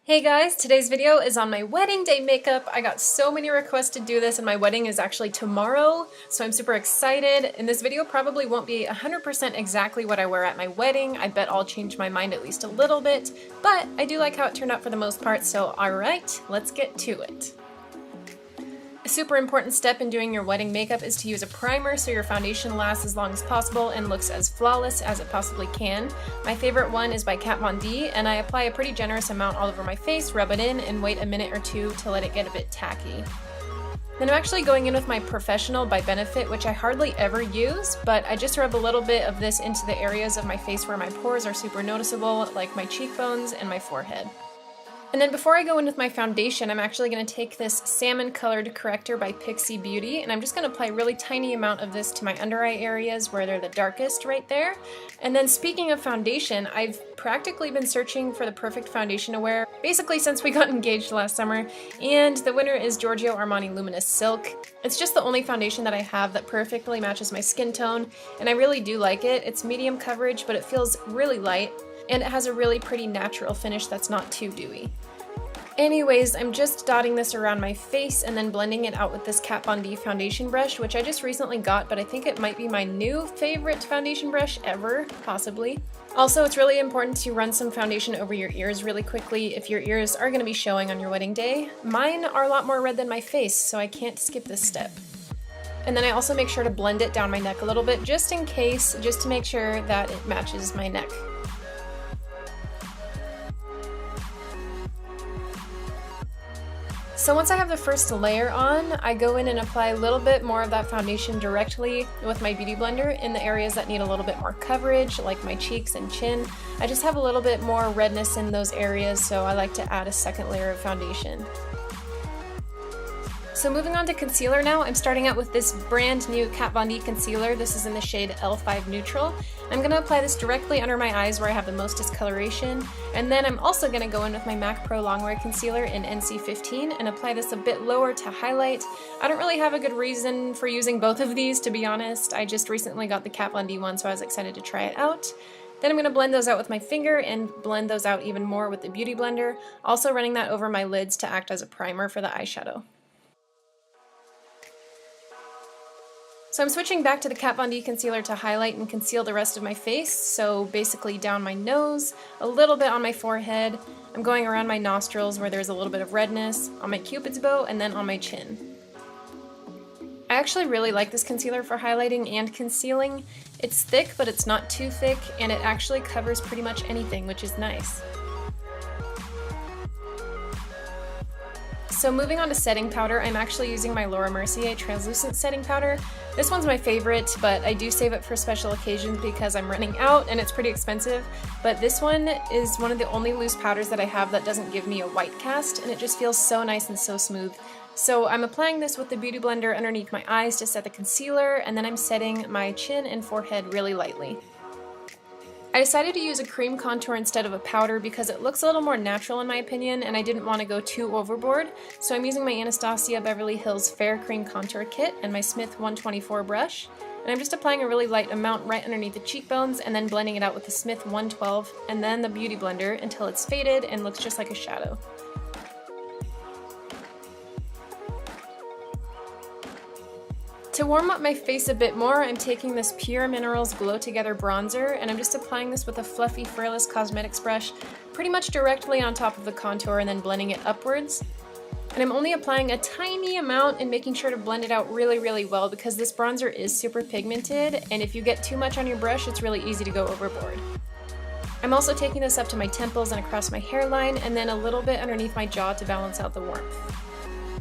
Hey guys, today's video is on my wedding day makeup. I got so many requests to do this and my wedding is actually tomorrow, so I'm super excited. And this video probably won't be 100% exactly what I wear at my wedding. I bet I'll change my mind at least a little bit, but I do like how it turned out for the most part, so alright, let's get to it. A super important step in doing your wedding makeup is to use a primer so your foundation lasts as long as possible and looks as flawless as it possibly can. My favorite one is by Kat Von D, and I apply a pretty generous amount all over my face, rub it in, and wait a minute or two to let it get a bit tacky. Then I'm actually going in with my Professional by Benefit, which I hardly ever use, but I just rub a little bit of this into the areas of my face where my pores are super noticeable, like my cheekbones and my forehead. And then before I go in with my foundation, I'm actually going to take this salmon colored corrector by Pixie Beauty, and I'm just going to apply a really tiny amount of this to my under eye areas where they're the darkest right there. And then speaking of foundation, I've practically been searching for the perfect foundation to wear basically since we got engaged last summer, and the winner is Giorgio Armani Luminous Silk. It's just the only foundation that I have that perfectly matches my skin tone, and I really do like it. It's medium coverage, but it feels really light, and it has a really pretty natural finish that's not too dewy. Anyways, I'm just dotting this around my face and then blending it out with this Kat Von D foundation brush, which I just recently got, but I think it might be my new favorite foundation brush ever, possibly. Also, it's really important to run some foundation over your ears really quickly if your ears are going to be showing on your wedding day. Mine are a lot more red than my face, so I can't skip this step. And then I also make sure to blend it down my neck a little bit, just in case, just to make sure that it matches my neck. So once I have the first layer on, I go in and apply a little bit more of that foundation directly with my Beauty Blender in the areas that need a little bit more coverage, like my cheeks and chin. I just have a little bit more redness in those areas, so I like to add a second layer of foundation. So moving on to concealer now, I'm starting out with this brand new Kat Von D concealer. This is in the shade L5 Neutral. I'm going to apply this directly under my eyes where I have the most discoloration, and then I'm also going to go in with my MAC Pro Longwear Concealer in NC15 and apply this a bit lower to highlight. I don't really have a good reason for using both of these, to be honest. I just recently got the Kat Von D one, so I was excited to try it out. Then I'm going to blend those out with my finger and blend those out even more with the Beauty Blender, also running that over my lids to act as a primer for the eyeshadow. So I'm switching back to the Kat Von D concealer to highlight and conceal the rest of my face, so basically down my nose, a little bit on my forehead, I'm going around my nostrils where there's a little bit of redness, on my cupid's bow, and then on my chin. I actually really like this concealer for highlighting and concealing. It's thick, but it's not too thick, and it actually covers pretty much anything, which is nice. So moving on to setting powder, I'm actually using my Laura Mercier translucent setting powder. This one's my favorite, but I do save it for special occasions because I'm running out and it's pretty expensive. But this one is one of the only loose powders that I have that doesn't give me a white cast, and it just feels so nice and so smooth. So I'm applying this with the Beauty Blender underneath my eyes to set the concealer, and then I'm setting my chin and forehead really lightly. I decided to use a cream contour instead of a powder because it looks a little more natural in my opinion, and I didn't want to go too overboard, so I'm using my Anastasia Beverly Hills Fair Cream Contour Kit and my Smith 124 brush, and I'm just applying a really light amount right underneath the cheekbones and then blending it out with the Smith 112 and then the Beauty Blender until it's faded and looks just like a shadow. To warm up my face a bit more, I'm taking this Pure Minerals Glow Together bronzer, and I'm just applying this with a fluffy Frailest Cosmetics brush pretty much directly on top of the contour and then blending it upwards. And I'm only applying a tiny amount and making sure to blend it out really, really well because this bronzer is super pigmented, and if you get too much on your brush, it's really easy to go overboard. I'm also taking this up to my temples and across my hairline, and then a little bit underneath my jaw to balance out the warmth.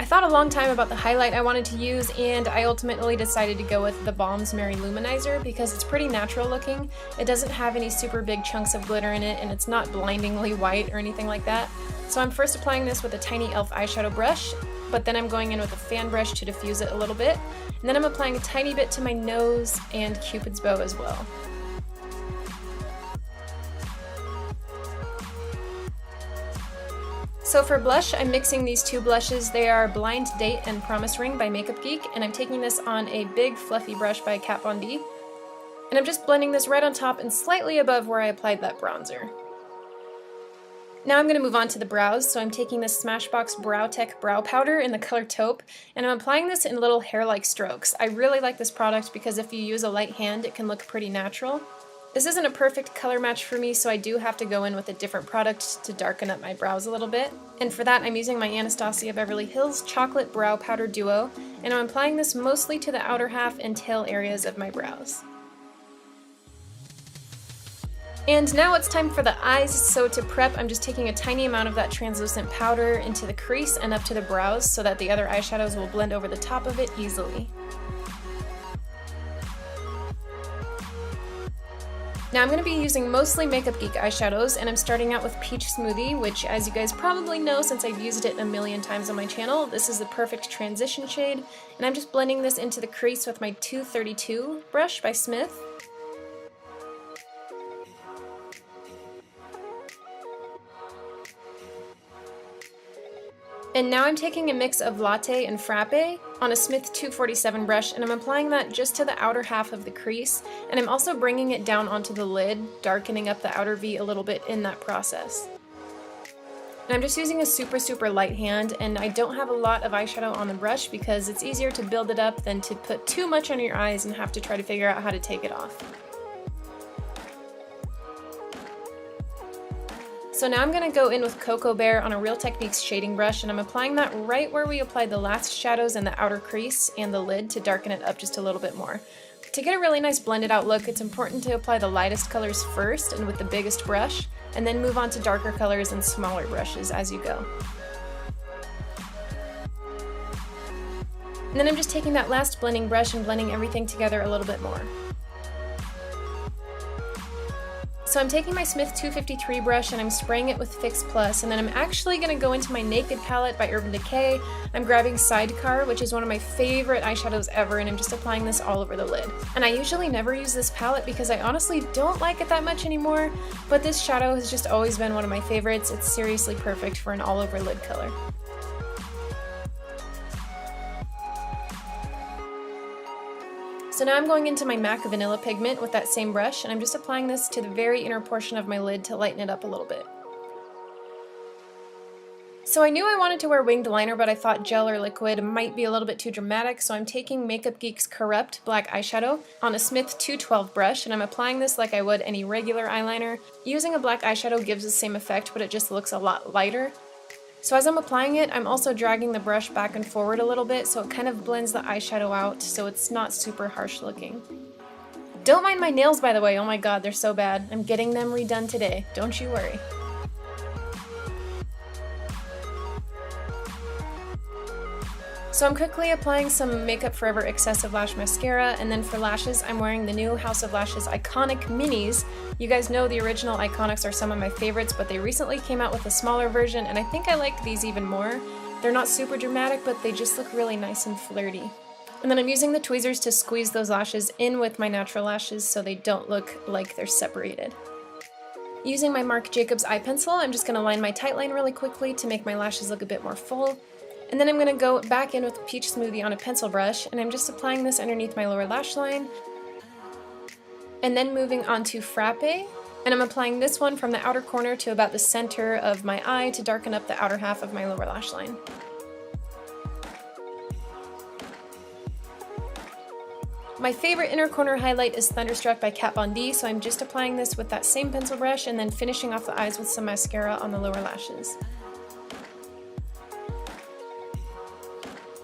I thought a long time about the highlight I wanted to use, and I ultimately decided to go with the Balm's Mary Luminizer because it's pretty natural looking. It doesn't have any super big chunks of glitter in it, and it's not blindingly white or anything like that. So I'm first applying this with a tiny e.l.f. eyeshadow brush, but then I'm going in with a fan brush to diffuse it a little bit, and then I'm applying a tiny bit to my nose and cupid's bow as well. So for blush, I'm mixing these two blushes. They are Blind Date and Promise Ring by Makeup Geek, and I'm taking this on a big fluffy brush by Kat Von D. And I'm just blending this right on top and slightly above where I applied that bronzer. Now I'm going to move on to the brows, so I'm taking this Smashbox Brow Tech Brow Powder in the color taupe, and I'm applying this in little hair-like strokes. I really like this product because if you use a light hand, it can look pretty natural. This isn't a perfect color match for me, so I do have to go in with a different product to darken up my brows a little bit. And for that, I'm using my Anastasia Beverly Hills Chocolate Brow Powder Duo, and I'm applying this mostly to the outer half and tail areas of my brows. And now it's time for the eyes, so to prep, I'm just taking a tiny amount of that translucent powder into the crease and up to the brows so that the other eyeshadows will blend over the top of it easily. Now I'm going to be using mostly Makeup Geek eyeshadows, and I'm starting out with Peach Smoothie, which, as you guys probably know since I've used it a million times on my channel, this is the perfect transition shade, and I'm just blending this into the crease with my 232 brush by Smith. And now I'm taking a mix of Latte and Frappe on a Smith 247 brush, and I'm applying that just to the outer half of the crease, and I'm also bringing it down onto the lid, darkening up the outer V a little bit in that process. And I'm just using a super light hand, and I don't have a lot of eyeshadow on the brush because it's easier to build it up than to put too much on your eyes and have to try to figure out how to take it off. So now I'm going to go in with Cocoa Bear on a Real Techniques shading brush, and I'm applying that right where we applied the last shadows in the outer crease and the lid to darken it up just a little bit more. To get a really nice blended out look, it's important to apply the lightest colors first and with the biggest brush, and then move on to darker colors and smaller brushes as you go. And then I'm just taking that last blending brush and blending everything together a little bit more. So I'm taking my Smith 253 brush and I'm spraying it with Fix Plus, and then I'm actually going to go into my Naked palette by Urban Decay. I'm grabbing Sidecar, which is one of my favorite eyeshadows ever, and I'm just applying this all over the lid. And I usually never use this palette because I honestly don't like it that much anymore, but this shadow has just always been one of my favorites. It's seriously perfect for an all-over lid color. So now I'm going into my MAC Vanilla pigment with that same brush, and I'm just applying this to the very inner portion of my lid to lighten it up a little bit. So I knew I wanted to wear winged liner, but I thought gel or liquid might be a little bit too dramatic, so I'm taking Makeup Geek's Corrupt black eyeshadow on a Smith 212 brush, and I'm applying this like I would any regular eyeliner. Using a black eyeshadow gives the same effect, but it just looks a lot lighter. So as I'm applying it, I'm also dragging the brush back and forward a little bit so it kind of blends the eyeshadow out so it's not super harsh looking. Don't mind my nails, by the way. Oh my god, they're so bad. I'm getting them redone today. Don't you worry. So I'm quickly applying some Makeup Forever Excessive Lash Mascara, and then for lashes, I'm wearing the new House of Lashes Iconic Minis. You guys know the original Iconics are some of my favorites, but they recently came out with a smaller version, and I think I like these even more. They're not super dramatic, but they just look really nice and flirty. And then I'm using the tweezers to squeeze those lashes in with my natural lashes so they don't look like they're separated. Using my Marc Jacobs eye pencil, I'm just going to line my tight line really quickly to make my lashes look a bit more full. And then I'm going to go back in with Peach Smoothie on a pencil brush, and I'm just applying this underneath my lower lash line. And then moving on to Frappe, and I'm applying this one from the outer corner to about the center of my eye to darken up the outer half of my lower lash line. My favorite inner corner highlight is Thunderstruck by Kat Von D, so I'm just applying this with that same pencil brush and then finishing off the eyes with some mascara on the lower lashes.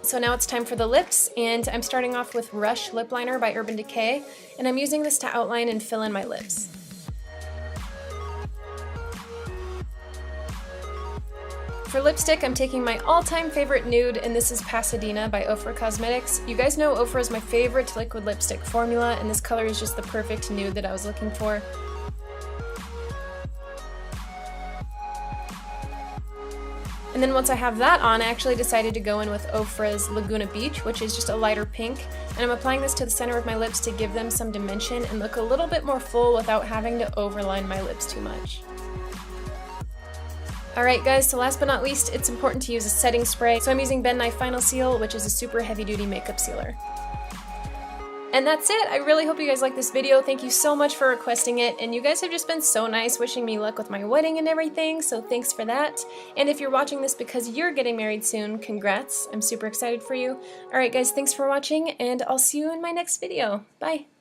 So now it's time for the lips, and I'm starting off with Rush Lip Liner by Urban Decay, and I'm using this to outline and fill in my lips. For lipstick, I'm taking my all-time favorite nude, and this is Pasadena by Ofra Cosmetics. You guys know Ofra is my favorite liquid lipstick formula, and this color is just the perfect nude that I was looking for. And then once I have that on, I actually decided to go in with Ofra's Laguna Beach, which is just a lighter pink, and I'm applying this to the center of my lips to give them some dimension and look a little bit more full without having to overline my lips too much. Alright guys, so last but not least, it's important to use a setting spray, so I'm using Ben Nye Final Seal, which is a super heavy duty makeup sealer. And that's it. I really hope you guys like this video. Thank you so much for requesting it, and you guys have just been so nice wishing me luck with my wedding and everything, so thanks for that. And if you're watching this because you're getting married soon, congrats. I'm super excited for you. Alright guys, thanks for watching, and I'll see you in my next video. Bye!